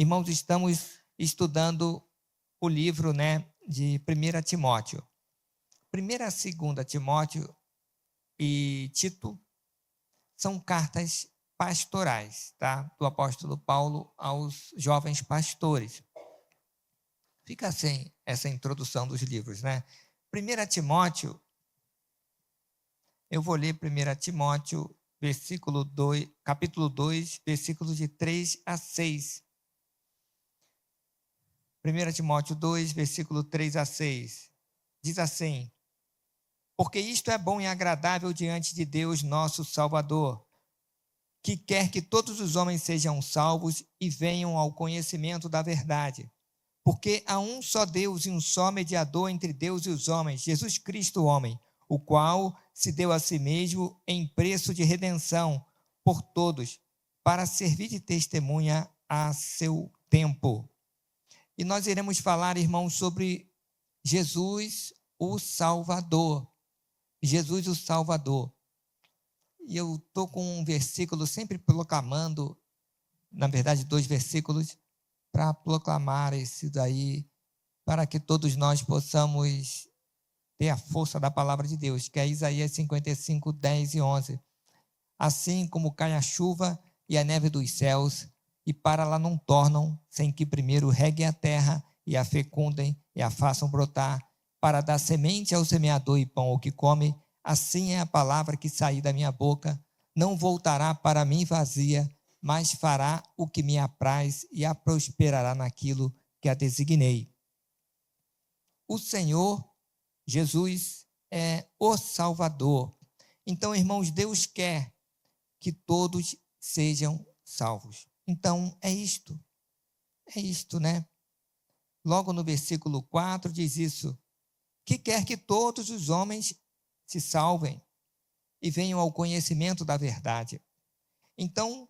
Irmãos, estamos estudando o livro, de 1 Timóteo. 1ª, 2ª Timóteo e Tito são cartas pastorais, tá? Do apóstolo Paulo aos jovens pastores. Fica assim essa introdução dos livros, né? 1 Timóteo, eu vou ler 1 Timóteo, capítulo 2, versículos de 3 a 6. 1 Timóteo 2, versículo 3 a 6. Diz assim: porque isto é bom e agradável diante de Deus, nosso Salvador, que quer que todos os homens sejam salvos e venham ao conhecimento da verdade. Porque há um só Deus e um só mediador entre Deus e os homens, Jesus Cristo, homem, o qual se deu a si mesmo em preço de redenção por todos, para servir de testemunha a seu tempo. E nós iremos falar, irmãos, sobre Jesus, o Salvador. Jesus, o Salvador. E eu estou com um versículo sempre proclamando, na verdade, 2 versículos, para proclamar esse daí, para que todos nós possamos ter a força da palavra de Deus, que é Isaías 55, 10 e 11. Assim como cai a chuva e a neve dos céus, e para lá não tornam, sem que primeiro reguem a terra, e a fecundem, e a façam brotar, para dar semente ao semeador e pão ao que come, assim é a palavra que sair da minha boca, não voltará para mim vazia, mas fará o que me apraz e a prosperará naquilo que a designei. O Senhor Jesus é o Salvador. Então, irmãos, Deus quer que todos sejam salvos. Então, é isto, né? Logo no versículo 4 diz isso, que quer que todos os homens se salvem e venham ao conhecimento da verdade. Então,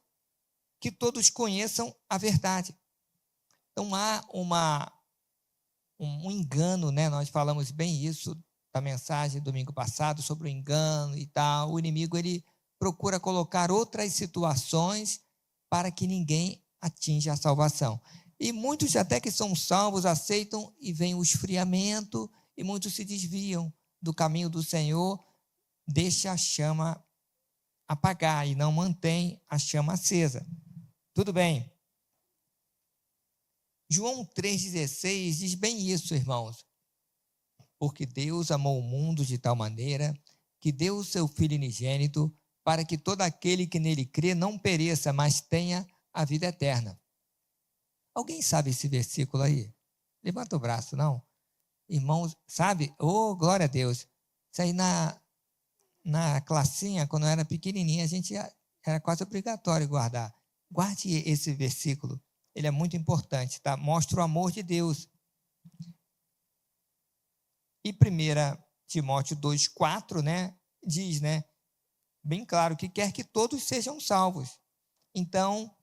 que todos conheçam a verdade. Então, há um engano, né? Nós falamos bem isso da mensagem domingo passado, sobre o engano e tal. O inimigo, ele procura colocar outras situações para que ninguém atinja a salvação. E muitos até que são salvos aceitam e vem o esfriamento e muitos se desviam do caminho do Senhor, deixa a chama apagar e não mantém a chama acesa. Tudo bem. João 3,16 diz bem isso, irmãos. Porque Deus amou o mundo de tal maneira que deu o seu Filho unigênito para que todo aquele que nele crê não pereça, mas tenha a vida eterna. Alguém sabe esse versículo aí? Levanta o braço, não? Irmãos, sabe? Oh, glória a Deus. Isso aí na classinha, quando eu era pequenininha, a gente era quase obrigatório guardar. Guarde esse versículo. Ele é muito importante, tá? Mostra o amor de Deus. E 1 Timóteo 2,4, né? Diz, né? Bem claro, que quer que todos sejam salvos. Então,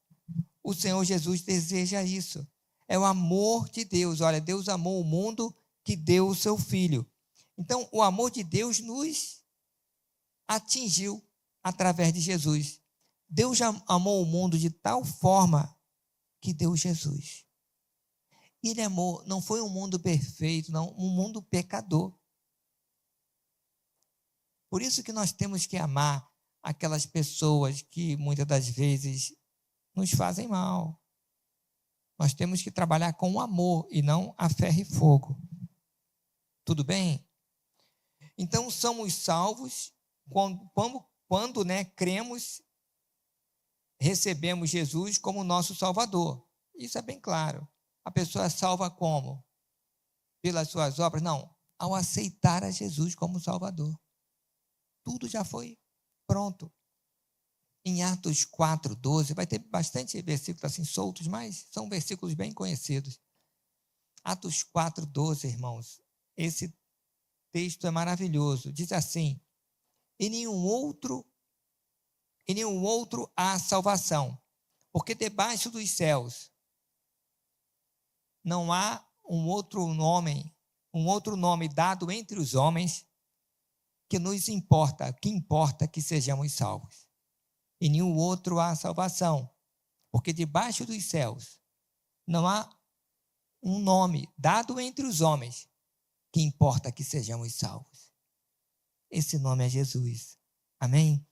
o Senhor Jesus deseja isso. É o amor de Deus. Olha, Deus amou o mundo que deu o seu Filho. Então, o amor de Deus nos atingiu através de Jesus. Deus já amou o mundo de tal forma que deu Jesus. Ele amou, não foi um mundo perfeito, não, um mundo pecador. Por isso que nós temos que amar aquelas pessoas que muitas das vezes nos fazem mal. Nós temos que trabalhar com o amor e não a ferro e fogo. Tudo bem? Então, somos salvos quando cremos, recebemos Jesus como nosso Salvador. Isso é bem claro. A pessoa é salva como? Pelas suas obras? Não, ao aceitar a Jesus como Salvador. Tudo já foi pronto. Em Atos 4:12, vai ter bastante versículos assim soltos, mas são versículos bem conhecidos. Atos 4:12, irmãos, esse texto é maravilhoso. Diz assim: em nenhum outro há salvação, porque debaixo dos céus não há um outro nome dado entre os homens que importa que sejamos salvos. Em nenhum outro há salvação, porque debaixo dos céus Não há um nome dado entre os homens que importa que sejamos salvos. Esse nome é Jesus. Amém?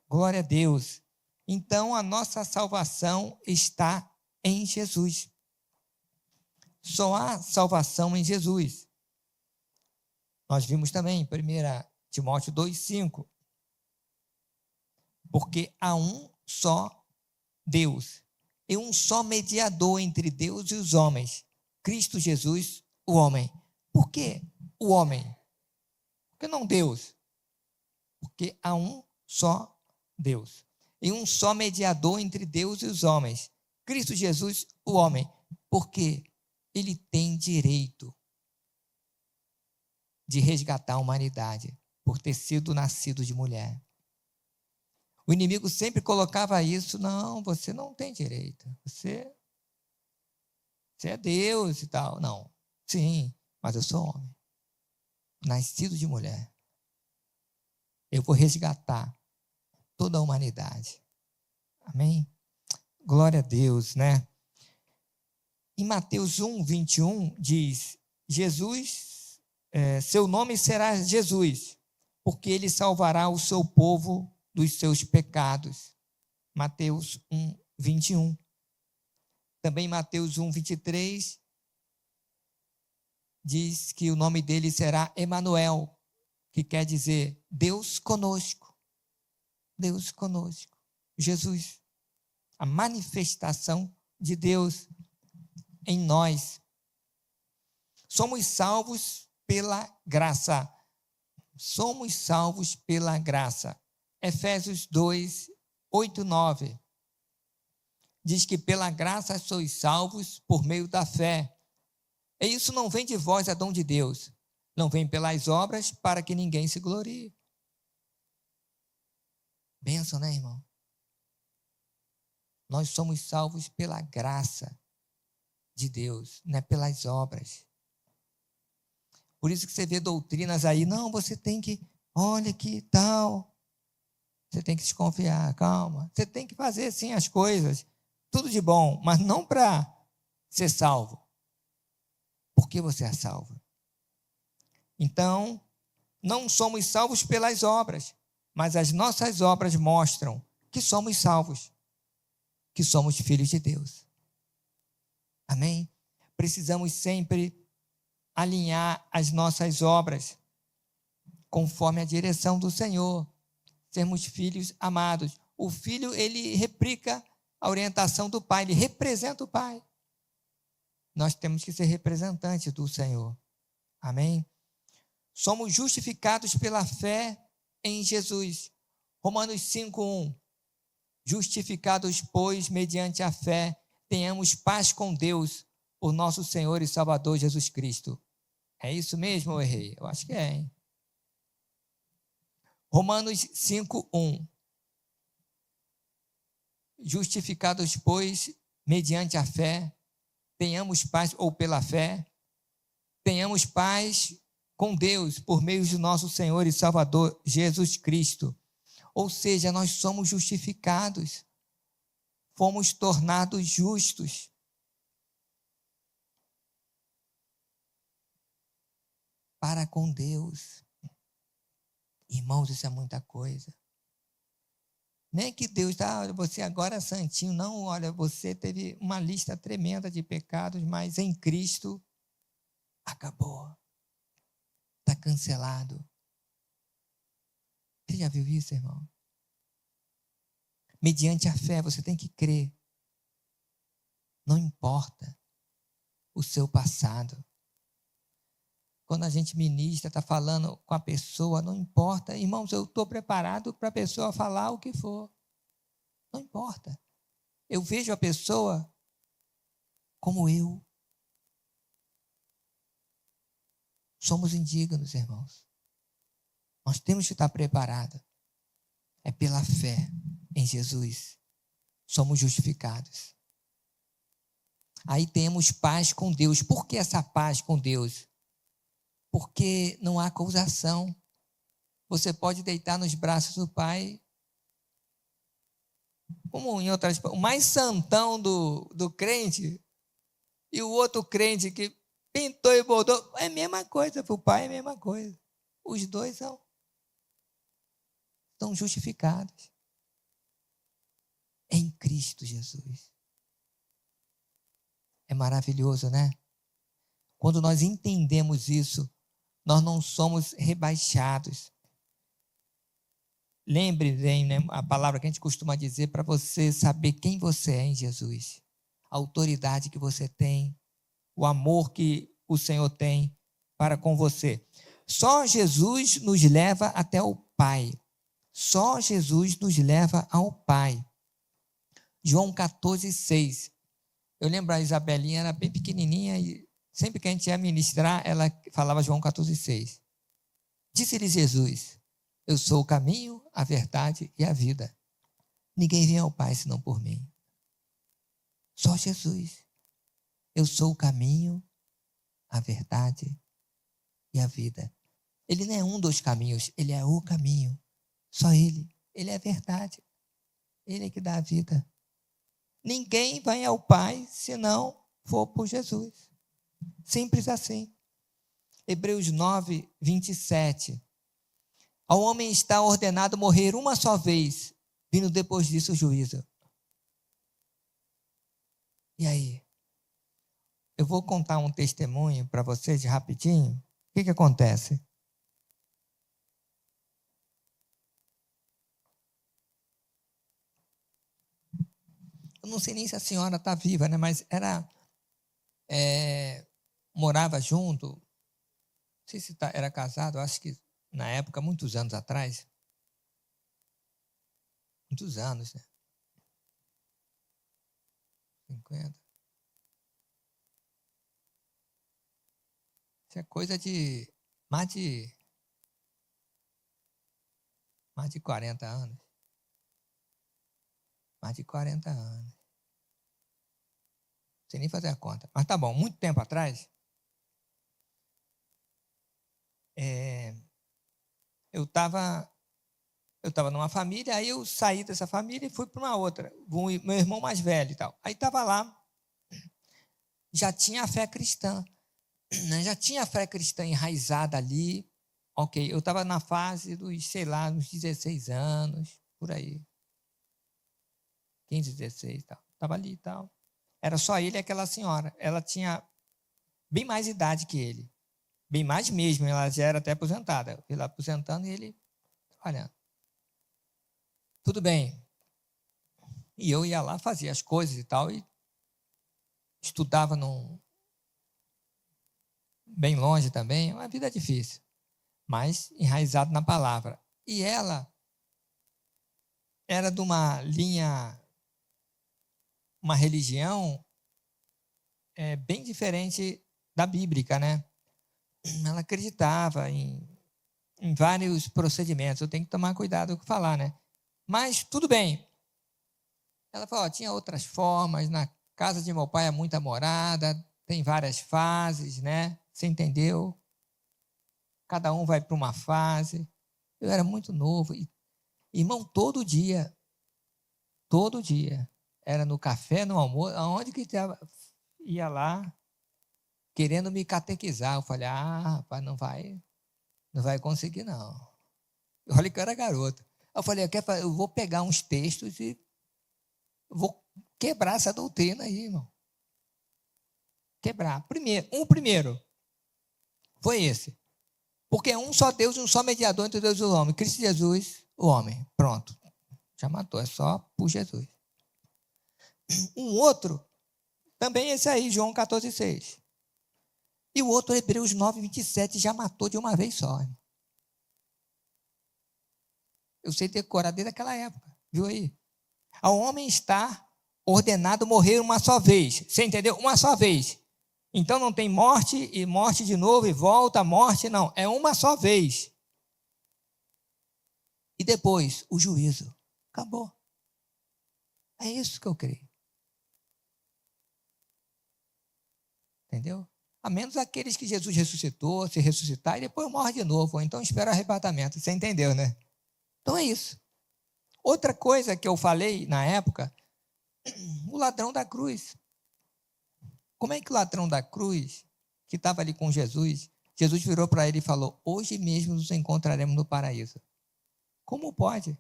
Glória a Deus. Então, a nossa salvação está em Jesus. Só há salvação em Jesus. Nós vimos também em 1 Timóteo 2,5. Porque há um só Deus e um só mediador entre Deus e os homens, Cristo Jesus, o homem. Por que o homem? Por que não Deus? Porque há um só Deus e um só mediador entre Deus e os homens, Cristo Jesus, o homem. Porque ele tem direito de resgatar a humanidade por ter sido nascido de mulher. O inimigo sempre colocava isso, não, você não tem direito, você é Deus e tal. Não, sim, mas eu sou homem, nascido de mulher. Eu vou resgatar toda a humanidade. Amém? Glória a Deus, né? Em Mateus 1:21 diz, Jesus, seu nome será Jesus, porque ele salvará o seu povo dos seus pecados. Mateus 1:21. Também Mateus 1:23 diz que o nome dele será Emanuel, que quer dizer Deus conosco. Deus conosco. Jesus, a manifestação de Deus em nós. Somos salvos pela graça. Somos salvos pela graça. Efésios 2:8-9 diz que pela graça sois salvos por meio da fé. E isso não vem de vós, é dom de Deus. Não vem pelas obras para que ninguém se glorie. Bênção, né, irmão? Nós somos salvos pela graça de Deus, não é pelas obras. Por isso que você vê doutrinas aí, não, você tem que, olha que tal... Você tem que desconfiar, calma. Você tem que fazer, sim, as coisas. Tudo de bom, mas não para ser salvo. Por que você é salvo? Então, não somos salvos pelas obras, mas as nossas obras mostram que somos salvos, que somos filhos de Deus. Amém? Precisamos sempre alinhar as nossas obras conforme a direção do Senhor. Sermos filhos amados. O filho, ele replica a orientação do pai, ele representa o pai. Nós temos que ser representantes do Senhor. Amém? Somos justificados pela fé em Jesus. Romanos 5:1. Justificados, pois, mediante a fé, tenhamos paz com Deus, por nosso Senhor e Salvador Jesus Cristo. É isso mesmo ou errei? Eu acho que é, hein? Romanos 5:1. Justificados, pois, mediante a fé, tenhamos paz, ou pela fé, tenhamos paz com Deus, por meio de nosso Senhor e Salvador Jesus Cristo. Ou seja, nós somos justificados, fomos tornados justos. Para com Deus. Irmãos, isso é muita coisa. Nem que Deus, você agora é santinho. Não, olha, você teve uma lista tremenda de pecados, mas em Cristo acabou. Está cancelado. Você já viu isso, irmão? Mediante a fé, você tem que crer. Não importa o seu passado. Quando a gente ministra, está falando com a pessoa, não importa. Irmãos, eu estou preparado para a pessoa falar o que for. Não importa. Eu vejo a pessoa como eu. Somos indignos, irmãos. Nós temos que estar preparados. É pela fé em Jesus. Somos justificados. Aí temos paz com Deus. Por que essa paz com Deus? Porque não há acusação. Você pode deitar nos braços do Pai. Como em outras... O mais santão do crente E o outro crente que pintou e bordou, é a mesma coisa, para o pai é a mesma coisa. Os dois são justificados em Cristo Jesus. É maravilhoso, né? Quando nós entendemos isso, nós não somos rebaixados. Lembre bem, né, a palavra que a gente costuma dizer para você saber quem você é em Jesus. A autoridade que você tem, o amor que o Senhor tem para com você. Só Jesus nos leva até o Pai. Só Jesus nos leva ao Pai. João 14,6. Eu lembro, a Isabelinha era bem pequenininha e sempre que a gente ia ministrar, ela falava João 14,6. Disse-lhe Jesus: eu sou o caminho, a verdade e a vida. Ninguém vem ao Pai senão por mim. Só Jesus. Eu sou o caminho, a verdade e a vida. Ele não é um dos caminhos, ele é o caminho. Só ele. Ele é a verdade. Ele é que dá a vida. Ninguém vai ao Pai se não for por Jesus. Simples assim. Hebreus 9, 27. Ao homem está ordenado morrer uma só vez, vindo depois disso o juízo. E aí? Eu vou contar um testemunho para vocês rapidinho. O que acontece? Eu não sei nem se a senhora está viva, né? Mas morava junto. Não sei se era casado, acho que na época, muitos anos atrás. Muitos anos, né? 50. Isso é coisa de mais de 40 anos. Mais de 40 anos. Não sei nem fazer a conta. Mas tá bom, muito tempo atrás, eu estava numa família, aí eu saí dessa família e fui para uma outra, meu irmão mais velho e tal. Aí estava lá, já tinha a fé cristã, né? Já tinha a fé cristã enraizada ali. Ok, eu estava na fase dos, sei lá, uns 16 anos, por aí. 15, 16 e tal. Estava ali e tal. Era só ele e aquela senhora. Ela tinha bem mais idade que ele. Bem mais mesmo, ela já era até aposentada. Ele aposentando e ele trabalhando. Tudo bem. E eu ia lá, fazia as coisas e tal, e estudava bem longe também. Uma vida difícil, mas enraizado na palavra. E ela era de uma linha, uma religião bem diferente da bíblica, né? Ela acreditava em vários procedimentos. Eu tenho que tomar cuidado com o que falar, né? Mas tudo bem. Ela falou, tinha outras formas, na casa de meu pai é muita morada, tem várias fases, né? Você entendeu? Cada um vai para uma fase. Eu era muito novo. E, irmão, todo dia, era no café, no almoço, aonde que ia lá, querendo me catequizar. Eu falei, rapaz, não vai conseguir, não. Olha que eu era garoto. Eu falei, eu vou pegar uns textos e vou quebrar essa doutrina aí, irmão. Quebrar. Primeiro foi esse. Porque é um só Deus, um só mediador entre Deus e o homem. Cristo Jesus, o homem. Pronto. Já matou, é só por Jesus. Um outro, também esse aí, João 14,6. E o outro, Hebreus 9, 27, já matou de uma vez só. Irmão. Eu sei decorar desde aquela época. Viu aí? Ao homem está ordenado morrer uma só vez. Você entendeu? Uma só vez. Então não tem morte e morte de novo e volta a morte, não. É uma só vez. E depois, o juízo. Acabou. É isso que eu creio. Entendeu? A menos aqueles que Jesus ressuscitou, se ressuscitar e depois morre de novo. Ou então espera o arrebatamento. Você entendeu, né? Então é isso. Outra coisa que eu falei na época, o ladrão da cruz. Como é que o ladrão da cruz, que estava ali com Jesus, Jesus virou para ele e falou: hoje mesmo nos encontraremos no paraíso. Como pode?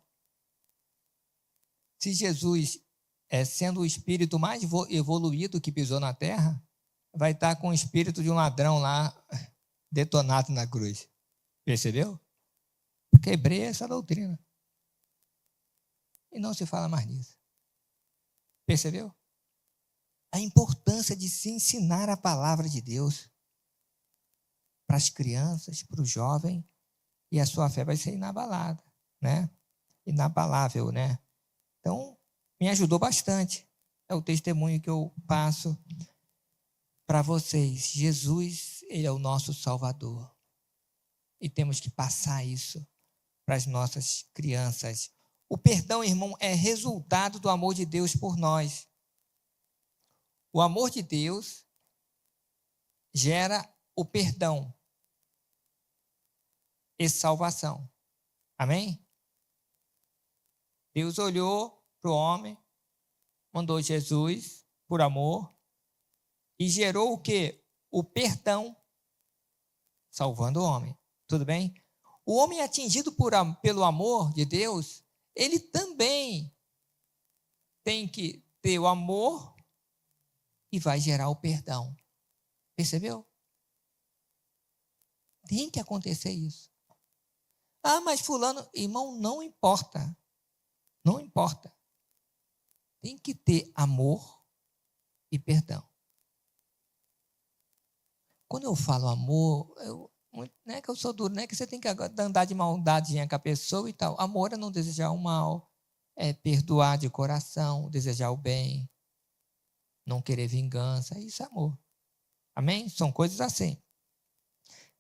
Se Jesus, sendo o espírito mais evoluído que pisou na terra, vai estar com o espírito de um ladrão lá detonado na cruz. Percebeu? Quebrei essa doutrina. E não se fala mais nisso. Percebeu? A importância de se ensinar a palavra de Deus para as crianças, para o jovem, e a sua fé vai ser inabalada, né? Inabalável, né? Então, me ajudou bastante. É o testemunho que eu passo para vocês. Jesus, ele é o nosso Salvador. E temos que passar isso para as nossas crianças. O perdão, irmão, é resultado do amor de Deus por nós. O amor de Deus gera o perdão e salvação. Amém? Deus olhou para o homem, mandou Jesus por amor e gerou o quê? O perdão, salvando o homem. Tudo bem? O homem atingido pelo amor de Deus, ele também tem que ter o amor e vai gerar o perdão. Percebeu? Tem que acontecer isso. Ah, mas fulano, irmão, não importa. Não importa. Tem que ter amor e perdão. Quando eu falo amor, não é que eu sou duro, não é que você tem que andar de maldadinha com a pessoa e tal. Amor é não desejar o mal, é perdoar de coração, desejar o bem, não querer vingança, isso é amor. Amém? São coisas assim.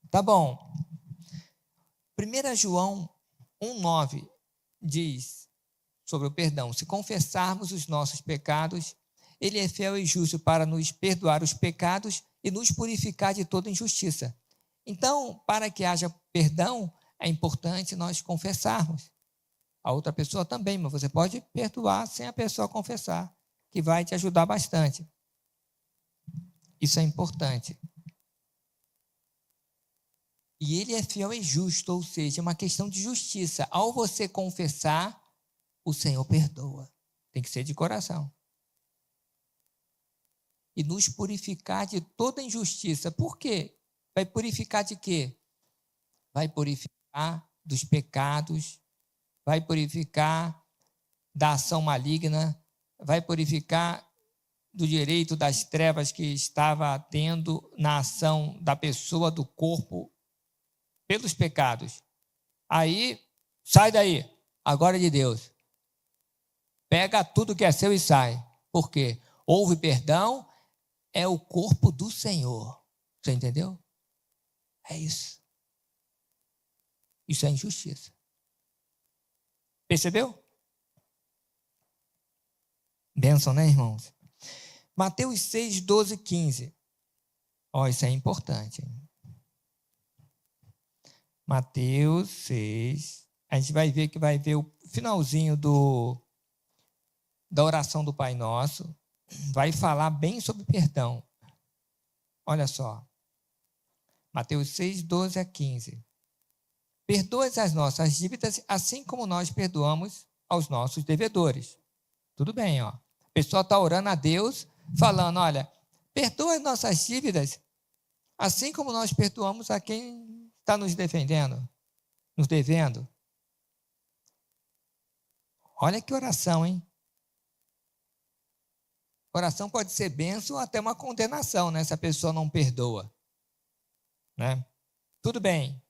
Tá bom. 1 João 1,9 diz sobre o perdão: se confessarmos os nossos pecados, ele é fiel e justo para nos perdoar os pecados e nos purificar de toda injustiça. Então, para que haja perdão, é importante nós confessarmos. A outra pessoa também, mas você pode perdoar sem a pessoa confessar, que vai te ajudar bastante. Isso é importante. E ele é fiel e justo, ou seja, é uma questão de justiça. Ao você confessar, o Senhor perdoa. Tem que ser de coração. E nos purificar de toda injustiça. Por quê? Vai purificar de quê? Vai purificar dos pecados, vai purificar da ação maligna, vai purificar do direito das trevas que estava tendo na ação da pessoa, do corpo, pelos pecados. Aí, sai daí, agora é de Deus. Pega tudo que é seu e sai. Por quê? Houve perdão, é o corpo do Senhor. Você entendeu? É isso. Isso é injustiça. Percebeu? Bênção, né, irmãos? Mateus 6, 12, 15. Ó, isso é importante. Mateus 6. A gente vai ver o finalzinho da oração do Pai Nosso. Vai falar bem sobre perdão. Olha só. Mateus 6, 12 a 15. Perdoa as nossas dívidas, assim como nós perdoamos aos nossos devedores. Tudo bem, ó. A pessoa está orando a Deus, falando, olha, perdoa as nossas dívidas, assim como nós perdoamos a quem está nos defendendo, nos devendo. Olha que oração, hein? Oração pode ser bênção ou até uma condenação, né? Se a pessoa não perdoa. Né? Tudo bem.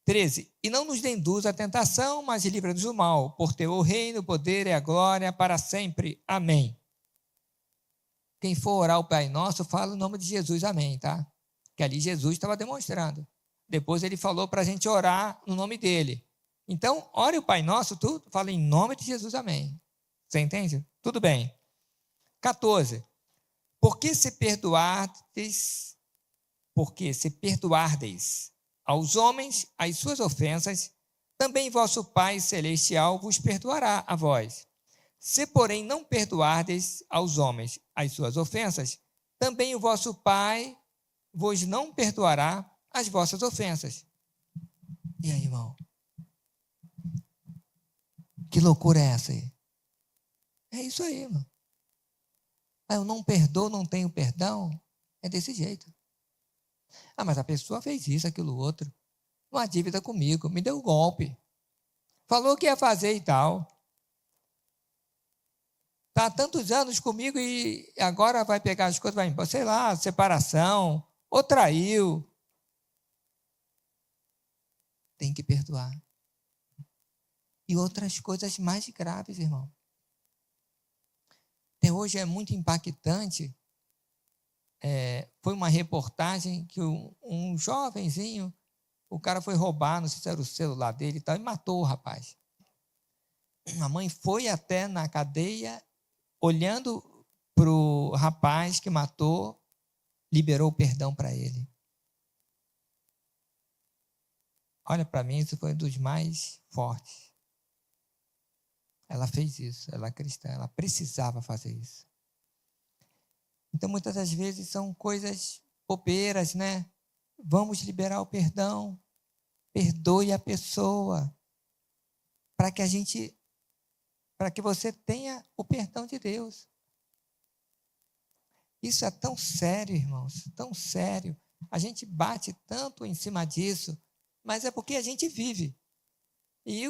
13. E não nos induz à tentação, mas livra-nos do mal. Por teu o reino, o poder e a glória para sempre. Amém. Quem for orar o Pai Nosso, fala o nome de Jesus, amém, tá? Que ali Jesus estava demonstrando. Depois ele falou para a gente orar no nome dele. Então, ore o Pai Nosso, tu fala em nome de Jesus, amém. Você entende? Tudo bem. 14. Porque se perdoardes aos homens as suas ofensas, também vosso Pai Celestial vos perdoará a vós. Se, porém, não perdoardes aos homens as suas ofensas, também o vosso Pai vos não perdoará as vossas ofensas. E aí, irmão? Que loucura é essa aí? É isso aí, irmão. Eu não perdoo, não tenho perdão. É desse jeito. Mas a pessoa fez isso, aquilo, outro. Uma dívida comigo, me deu um golpe. Falou que ia fazer e tal. Está há tantos anos comigo e agora vai pegar as coisas, vai embora. Sei lá, separação, ou traiu. Tem que perdoar. E outras coisas mais graves, irmão. Até hoje é muito impactante. Foi uma reportagem que um jovenzinho, o cara foi roubar, não sei se era o celular dele e tal, e matou o rapaz. A mãe foi até na cadeia, olhando para o rapaz que matou, liberou o perdão para ele. Olha, para mim, isso foi um dos mais fortes. Ela fez isso, ela é cristã, ela precisava fazer isso. Então, muitas das vezes são coisas bobeiras, né? Vamos liberar o perdão. Perdoe a pessoa. Para que você tenha o perdão de Deus. Isso é tão sério, irmãos, tão sério. A gente bate tanto em cima disso, mas é porque a gente vive. E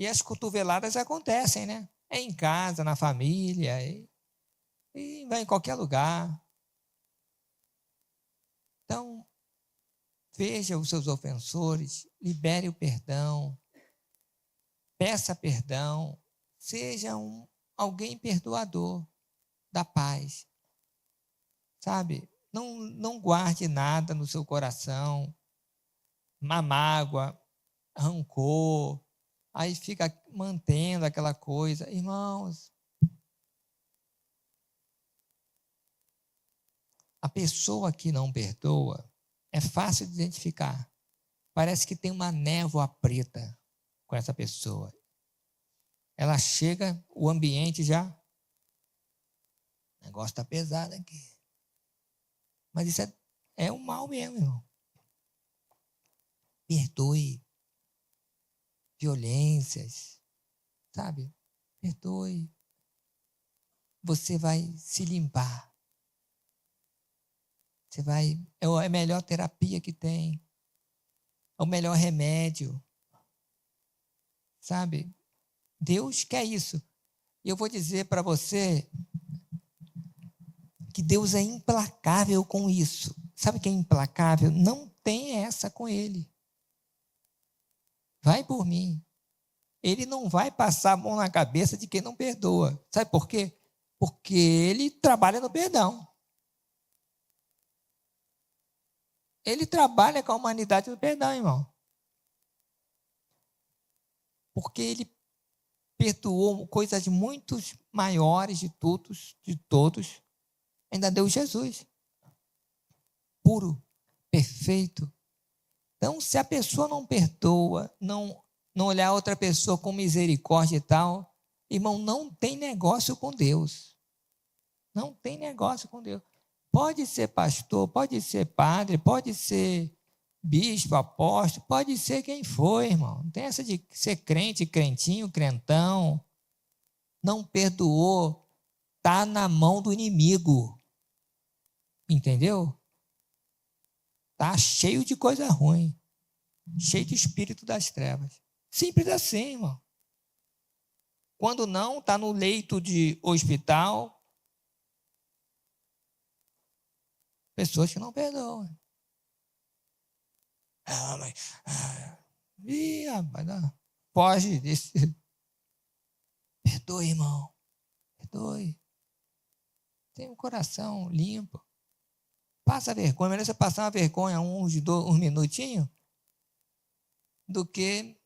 as cotoveladas acontecem, né? É em casa, na família, e vai em qualquer lugar. Então, veja os seus ofensores, libere o perdão, peça perdão, seja alguém perdoador da paz. Sabe? Não guarde nada no seu coração, uma mágoa, rancor, aí fica mantendo aquela coisa. Irmãos, a pessoa que não perdoa é fácil de identificar. Parece que tem uma névoa preta com essa pessoa. Ela chega, o ambiente já... O negócio está pesado aqui. Mas isso é um mal mesmo, irmão. Perdoe. Violências, sabe? Perdoe. Você vai se limpar. É a melhor terapia que tem. É o melhor remédio. Sabe? Deus quer isso. E eu vou dizer para você que Deus é implacável com isso. Sabe o que é implacável? Não tem essa com Ele. Vai por mim. Ele não vai passar a mão na cabeça de quem não perdoa. Sabe por quê? Porque Ele trabalha no perdão. Ele trabalha com a humanidade no perdão, irmão. Porque Ele perdoou coisas muito maiores de todos. Ainda deu Jesus. Puro, perfeito. Então, se a pessoa não perdoa, não olhar outra pessoa com misericórdia e tal, irmão, não tem negócio com Deus. Não tem negócio com Deus. Pode ser pastor, pode ser padre, pode ser bispo, apóstolo, pode ser quem for, irmão. Não tem essa de ser crente, crentinho, crentão. Não perdoou, está na mão do inimigo. Entendeu? Está cheio de coisa ruim. Cheio de espírito das trevas. Simples assim, irmão. Quando não, está no leito de hospital. Pessoas que não perdoam. Rapaz, não. Foge desse. Perdoe, irmão. Perdoe. Tem um coração limpo. Passa vergonha. Melhor você passar uma vergonha uns minutinhos do que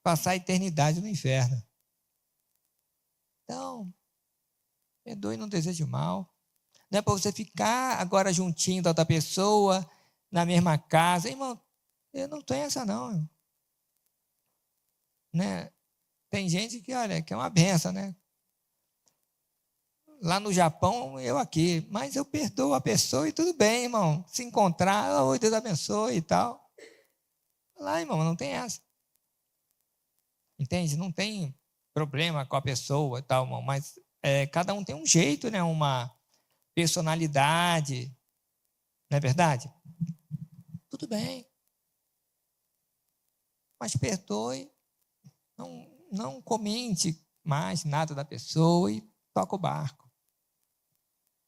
passar a eternidade no inferno. Então, perdoe e não deseje mal. Não é para você ficar agora juntinho da outra pessoa, na mesma casa. Irmão, eu não tenho essa não. Irmão. Né? Tem gente que, olha, que é uma benção, né? lá no Japão, eu aqui. Mas eu perdoo a pessoa e tudo bem, irmão. Se encontrar, oi, Deus abençoe e tal. Lá, irmão, não tem essa. Entende? Não tem problema com a pessoa e tal, irmão. Mas cada um tem um jeito, né? Uma personalidade. Não é verdade? Tudo bem. Mas perdoe. Não comente mais nada da pessoa e toca o barco.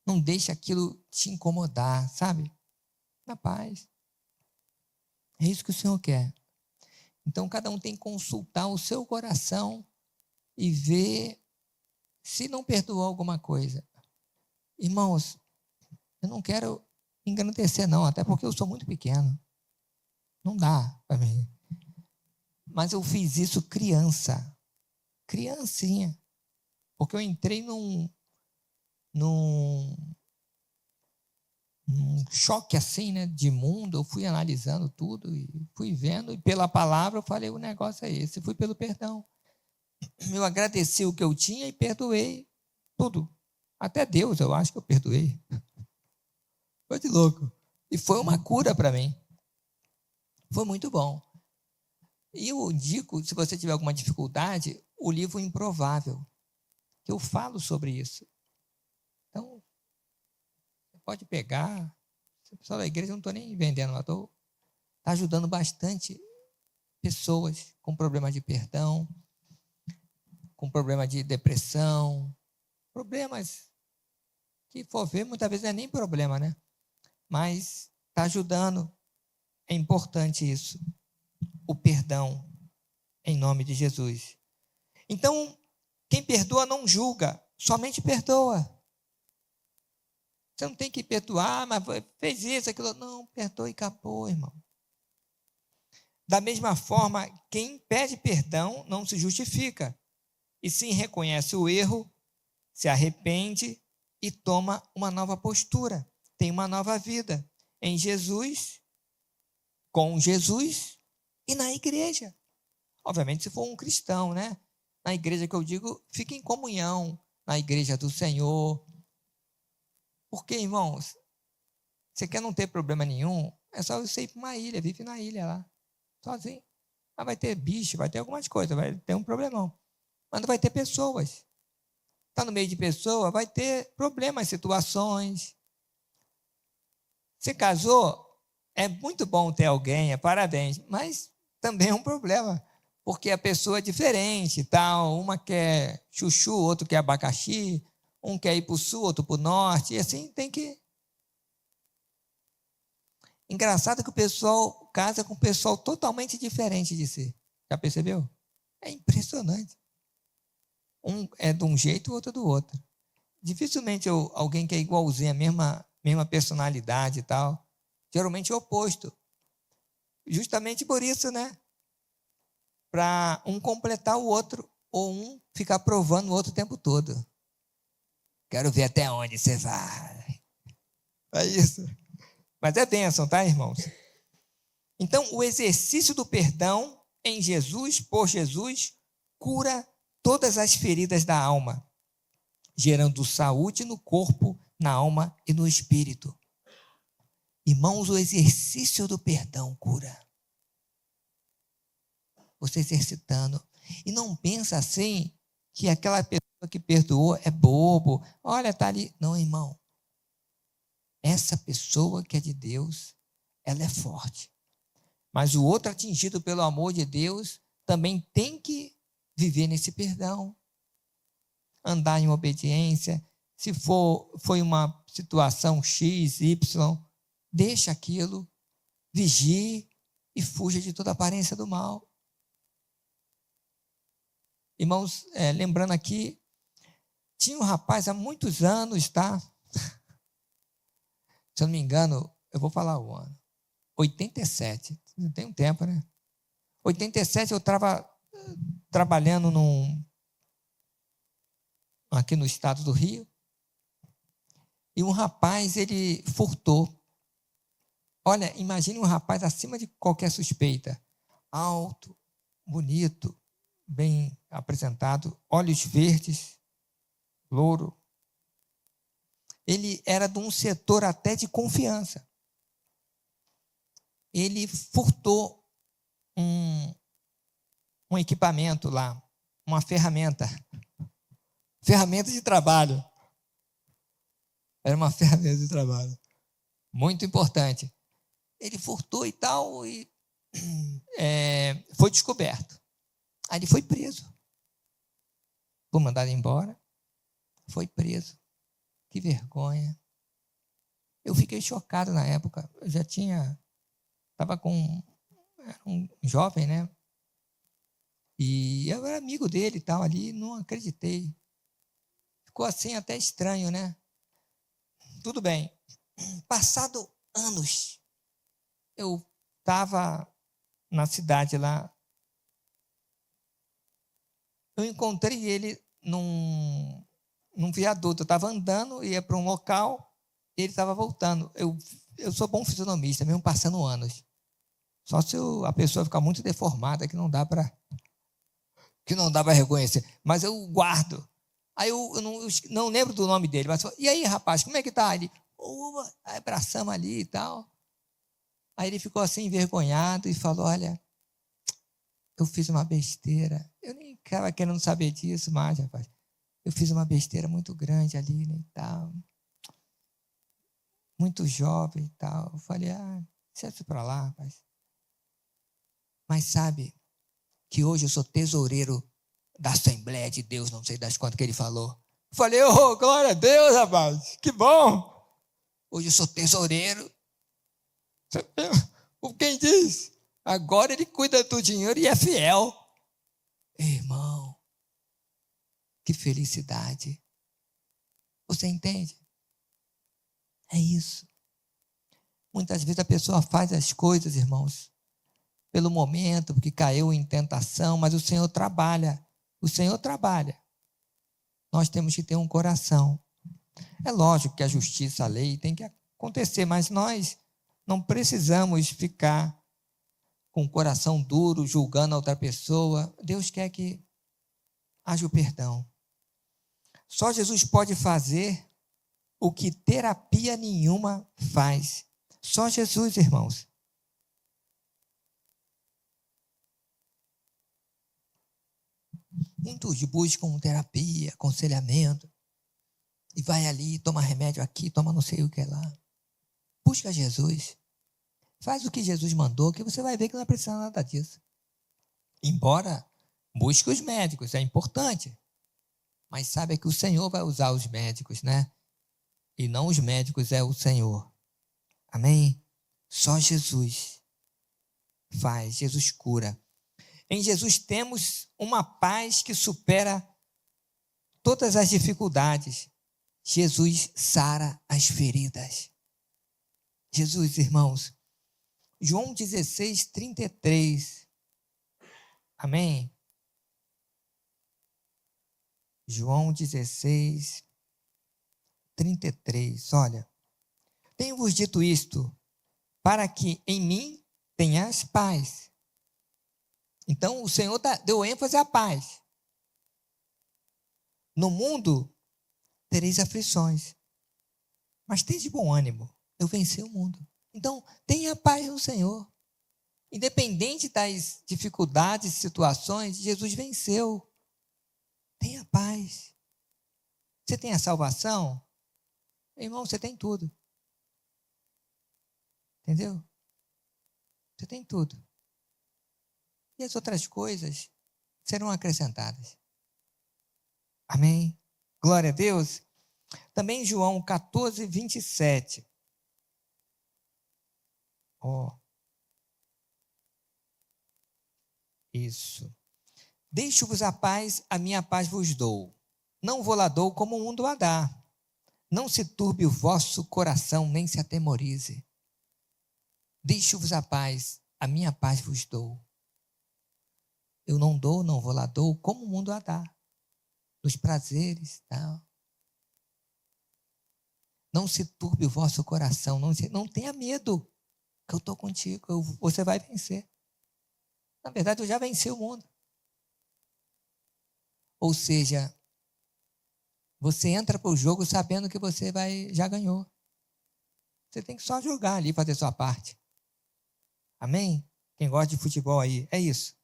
Não deixe aquilo te incomodar, sabe? Na paz. É isso que o Senhor quer. Então, cada um tem que consultar o seu coração e ver se não perdoou alguma coisa. Irmãos, eu não quero engrandecer, não, até porque eu sou muito pequeno. Não dá para mim. Mas eu fiz isso criancinha. Porque eu entrei num choque assim, né, de mundo. Eu fui analisando tudo e fui vendo, e pela palavra eu falei, o negócio é esse. Fui pelo perdão. Eu agradeci o que eu tinha e perdoei tudo. Até Deus, eu acho que eu perdoei. Foi de louco. E foi uma cura para mim. Foi muito bom. E eu indico, se você tiver alguma dificuldade, o livro Improvável, que eu falo sobre isso. Então, você pode pegar. O pessoal da igreja, eu não estou nem vendendo, está ajudando bastante pessoas com problemas de perdão, com problema de depressão, problemas que for ver, muitas vezes não é nem problema, né? Mas está ajudando. É importante isso. O perdão, em nome de Jesus. Então, quem perdoa não julga, somente perdoa. Você não tem que perdoar, mas fez isso, aquilo. Não, perdoa e acabou, irmão. Da mesma forma, quem pede perdão não se justifica, e sim reconhece o erro, se arrepende e toma uma nova postura, tem uma nova vida em Jesus, com Jesus e na igreja. Obviamente, se for um cristão, né? Na igreja que eu digo, fica em comunhão, na igreja do Senhor. Porque, irmãos, você quer não ter problema nenhum, é só você ir para uma ilha, vive na ilha lá, sozinho. Ah, vai ter bicho, vai ter algumas coisas, vai ter um problemão. Mas não vai ter pessoas. Está no meio de pessoas, vai ter problemas, situações. Você casou, é muito bom ter alguém, parabéns, mas também é um problema, porque a pessoa é diferente, tal. Uma quer chuchu, outro quer abacaxi, um quer ir para o sul, outro para o norte, e assim tem que... Engraçado que o pessoal casa com um pessoal totalmente diferente de si. Já percebeu? É impressionante. Um é de um jeito, o outro é do outro. Dificilmente alguém que é igualzinho, a mesma personalidade e tal. Geralmente é o oposto. Justamente por isso, né? Para um completar o outro, ou um ficar provando o outro o tempo todo. Quero ver até onde você vai. É isso. Mas é bênção, tá, irmãos? Então, o exercício do perdão em Jesus, por Jesus, cura todas as feridas da alma, gerando saúde no corpo, na alma e no espírito. Irmãos, o exercício do perdão cura. Você exercitando. E não pensa assim, que aquela pessoa que perdoou é bobo. Olha, está ali. Não, irmão. Essa pessoa que é de Deus, ela é forte. Mas o outro atingido pelo amor de Deus também tem que viver nesse perdão. Andar em obediência. Se foi uma situação X, Y, deixa aquilo, vigie e fuja de toda aparência do mal. Irmãos, lembrando aqui, tinha um rapaz há muitos anos, tá? Se eu não me engano, eu vou falar o ano. 87, não tem um tempo, né? 87 eu estava trabalhando aqui no estado do Rio, e um rapaz, ele furtou. Olha, imagine um rapaz acima de qualquer suspeita. Alto, bonito, bem apresentado, olhos verdes, louro, ele era de um setor até de confiança. Ele furtou um equipamento lá, uma ferramenta de trabalho. Era uma ferramenta de trabalho, muito importante. Ele furtou e tal, e foi descoberto. Aí ele foi preso. Foi mandado embora, foi preso. Que vergonha. Eu fiquei chocado na época. Eu já estava era um jovem, né? E eu era amigo dele e tal ali, não acreditei. Ficou assim até estranho, né? Tudo bem. Passado anos, eu estava na cidade lá. Eu encontrei ele num viaduto. Eu estava andando, ia para um local, e ele estava voltando. Eu sou bom fisionomista, mesmo passando anos. Só se a pessoa ficar muito deformada, que não dá para reconhecer. Mas eu guardo. Aí eu não lembro do nome dele, mas e aí, rapaz, como é que tá? Ele, abraçamos ali e tal. Aí ele ficou assim envergonhado e falou: olha, eu fiz uma besteira. Eu nem estava querendo saber disso mais, rapaz. Eu fiz uma besteira muito grande ali, né, e tal. Muito jovem e tal. Eu falei: deixa para lá, rapaz. Mas sabe que hoje eu sou tesoureiro da Assembleia de Deus, não sei das quantas que ele falou. Eu falei: glória a Deus, rapaz, que bom. Hoje eu sou tesoureiro. Quem diz? Agora ele cuida do dinheiro e é fiel. Irmão, que felicidade. Você entende? É isso. Muitas vezes a pessoa faz as coisas, irmãos, pelo momento, porque caiu em tentação, mas o Senhor trabalha. O Senhor trabalha. Nós temos que ter um coração. É lógico que a justiça, a lei tem que acontecer, mas nós não precisamos ficar com o coração duro, julgando a outra pessoa. Deus quer que haja o perdão. Só Jesus pode fazer o que terapia nenhuma faz. Só Jesus, irmãos. Muitos buscam terapia, aconselhamento, e vai ali, toma remédio aqui, toma não sei o que lá. Busca Jesus. Faz o que Jesus mandou, que você vai ver que não vai precisar nada disso. Embora busque os médicos, é importante. Mas sabe que o Senhor vai usar os médicos, né? E não os médicos, é o Senhor. Amém? Só Jesus faz, Jesus cura. Em Jesus temos uma paz que supera todas as dificuldades. Jesus sara as feridas. Jesus, irmãos, João 16, 33. Amém? João 16, 33. Olha, tenho-vos dito isto, para que em mim tenhas paz. Então, o Senhor deu ênfase à paz. No mundo, tereis aflições, mas tende bom ânimo. Eu venci o mundo. Então, tenha paz no Senhor. Independente das dificuldades, situações, Jesus venceu. Tenha paz. Você tem a salvação? Irmão, você tem tudo. Entendeu? Você tem tudo. E as outras coisas serão acrescentadas. Amém? Glória a Deus. Também João 14, 27. Isso. Deixo-vos a paz, a minha paz vos dou. Não vou lá dou como o mundo a dá. Não se turbe o vosso coração, nem se atemorize. Deixo-vos a paz, a minha paz vos dou. Eu não vou lá dou como o mundo a dá. Nos prazeres, tal. Não se turbe o vosso coração, não tenha medo, que eu estou contigo, você vai vencer. Na verdade, eu já venci o mundo. Ou seja, Você entra para o jogo sabendo que você já ganhou. Você tem que só jogar ali, fazer sua parte. Amém? Quem gosta de futebol aí, é isso.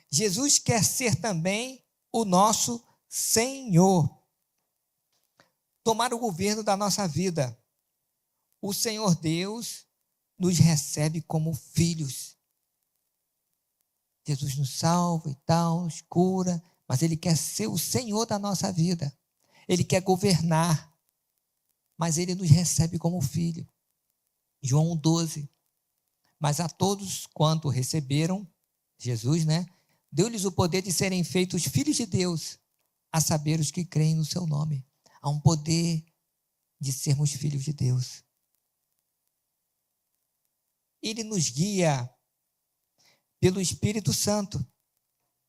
Jesus quer ser também o nosso Senhor. Tomar o governo da nossa vida. O Senhor Deus nos recebe como filhos. Jesus nos salva e tal, nos cura, mas Ele quer ser o Senhor da nossa vida. Ele quer governar, mas Ele nos recebe como filho. João 12. Mas a todos quanto receberam, Jesus, deu-lhes o poder de serem feitos filhos de Deus, a saber os que creem no seu nome. Há um poder de sermos filhos de Deus. Ele nos guia pelo Espírito Santo.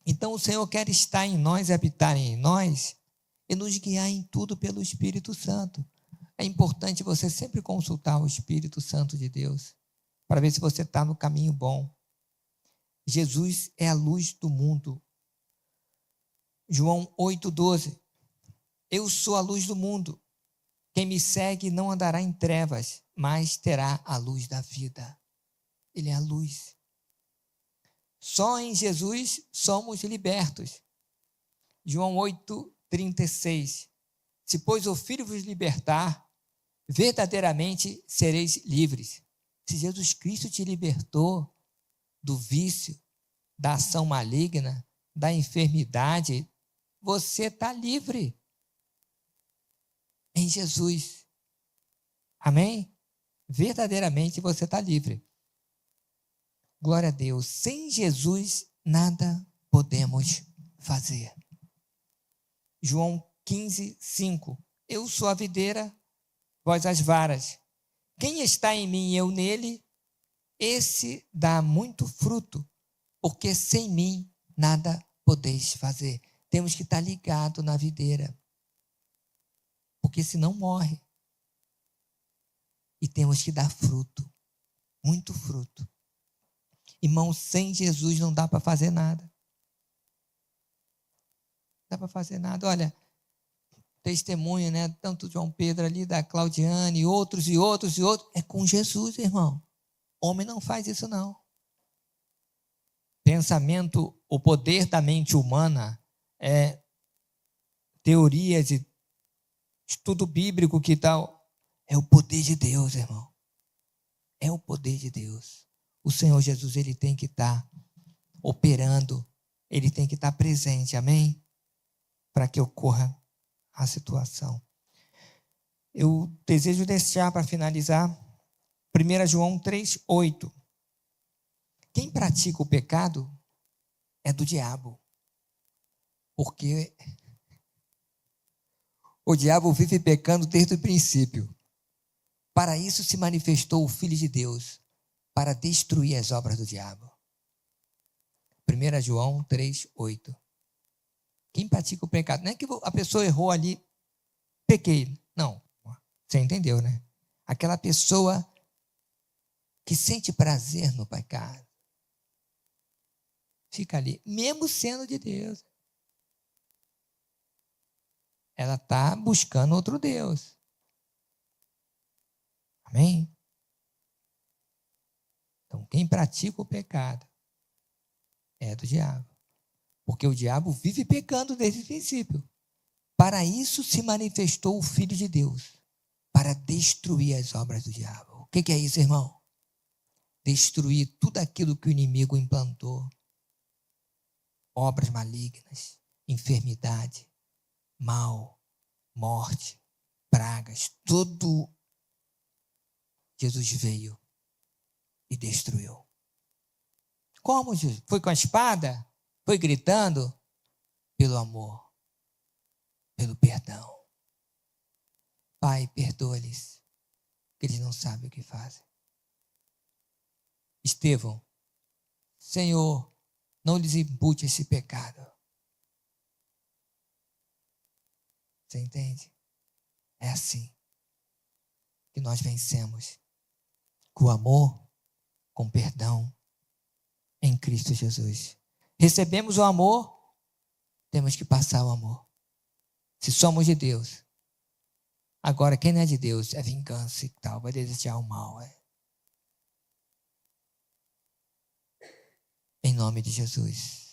Então o Senhor quer estar em nós e habitar em nós e nos guiar em tudo pelo Espírito Santo. É importante você sempre consultar o Espírito Santo de Deus para ver se você está no caminho bom. Jesus é a luz do mundo. João 8,12. Eu sou a luz do mundo. Quem me segue não andará em trevas, mas terá a luz da vida. Ele é a luz. Só em Jesus somos libertos. João 8,36. Se, pois, o Filho vos libertar, verdadeiramente sereis livres. Se Jesus Cristo te libertou do vício, da ação maligna, da enfermidade, você está livre em Jesus. Amém? Verdadeiramente você está livre. Glória a Deus. Sem Jesus, nada podemos fazer. João 15:5. Eu sou a videira, vós as varas. Quem está em mim e eu nele, esse dá muito fruto, porque sem mim nada podeis fazer. Temos que estar ligado na videira, porque senão morre. E temos que dar fruto, muito fruto. Irmão, sem Jesus não dá para fazer nada. Não dá para fazer nada. Olha, testemunho, tanto João Pedro ali, da Claudiane, outros. É com Jesus, irmão. Homem não faz isso, não. Pensamento, o poder da mente humana é teorias e estudo bíblico que tal. É o poder de Deus, irmão. É o poder de Deus. O Senhor Jesus, Ele tem que estar operando, Ele tem que estar presente, amém? Para que ocorra a situação. Eu desejo deixar para finalizar 1 João 3,8. Quem pratica o pecado é do diabo, porque o diabo vive pecando desde o princípio. Para isso se manifestou o Filho de Deus, para destruir as obras do diabo. 1 João 3,8. Quem pratica o pecado, não é que a pessoa errou ali, pequei. Não, você entendeu, né? Aquela pessoa que sente prazer no pecado, fica ali, mesmo sendo de Deus. Ela está buscando outro Deus. Amém? Então, quem pratica o pecado é do diabo. Porque o diabo vive pecando desde o princípio. Para isso se manifestou o Filho de Deus, para destruir as obras do diabo. O que é isso, irmão? Destruir tudo aquilo que o inimigo implantou. Obras malignas, enfermidade, mal, morte, pragas, tudo Jesus veio e destruiu. Como, Jesus? Foi com a espada? Foi gritando? Pelo amor, pelo perdão. Pai, perdoa-lhes, que eles não sabem o que fazem. Estevão, Senhor, não lhes impute esse pecado. Você entende? É assim que nós vencemos. Com amor, com perdão, em Cristo Jesus. Recebemos o amor, temos que passar o amor. Se somos de Deus. Agora, quem não é de Deus é vingança e tal, vai desejar o mal. Em nome de Jesus.